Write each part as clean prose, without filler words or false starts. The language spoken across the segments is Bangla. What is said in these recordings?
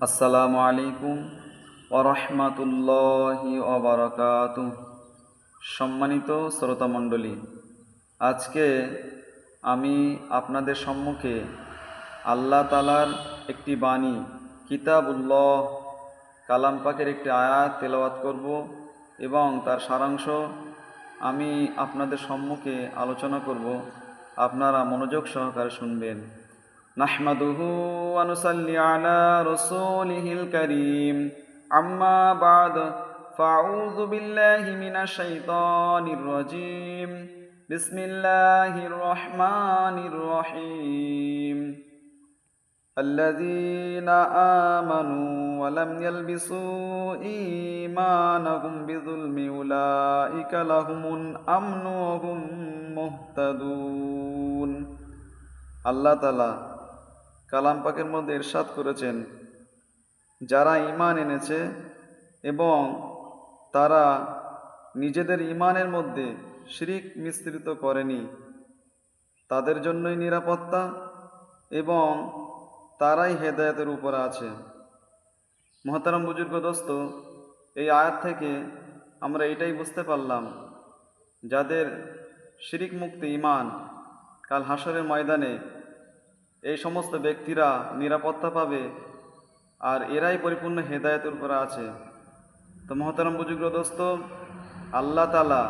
আসসালামু আলাইকুম ওয়া রাহমাতুল্লাহি ওয়া বারাকাতুহু। সম্মানিত শ্রোতামণ্ডলী, আজকে আমি আপনাদের সম্মুখে আল্লাহ তাআলার একটি বাণী কিতাবুল্লাহ কালাম পাকের একটি আয়াত তেলাওয়াত করব এবং তার সারাংশ আমি আপনাদের সম্মুখে আলোচনা করব। আপনারা মনোযোগ সহকারে শুনবেন। নাহমাদুহু ওয়া নুসাল্লি আলা রাসূলিহিল কারীম, আম্মা বা'দ, ফাআউযু বিল্লাহি মিনাশ শাইতানির রাজীম। বিসমিল্লাহির রহমানির রহিম। الذين آمنوا ولم يلبسوا إيمانهم بظلم أولئك لهم الأمن وهم مهتدون। আল্লাহ তাআলা কালাম পাকের মধ্যে ইরশাদ করেছেন, যারা ঈমান এনেছে এবং তারা নিজেদের ঈমানের মধ্যে শিরিক মিশ্রিত করেনি, তাদের জন্যই নিরাপত্তা এবং তারাই হেদায়েতের উপর আছে। মহতারাম বুজুর্গ দোস্ত, এই আয়াত থেকে আমরা এটাই বুঝতে পারলাম, যাদের শিরিক মুক্ত ঈমান, কাল হাসরের ময়দানে এই সমস্ত ব্যক্তিরা নিরাপত্তা পাবে আর এরাই পরিপূর্ণ হেদায়েতের উপর আছে। তো মহতারাম বুজুর্গ দোস্ত, আল্লাহ তাআলা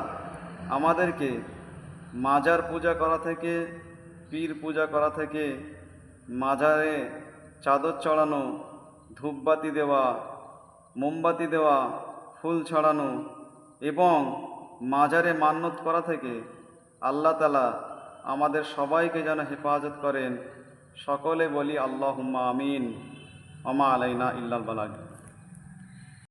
আমাদেরকে মাজার পূজা করা থেকে, পীর পূজা করা থেকে, মাজারে চাদর চড়ানো, ধূপবাতি দেওয়া, মোমবাতি দেওয়া, ফুল ছড়ানো এবং মাজারে মান্নত করা থেকে আল্লাহ তাআলা আমাদের সবাইকে যেন হেফাজত করেন। সকলে বলি আল্লাহুম্মা আমিন। ওমা আলাইনা ইল্লাল বালাগ।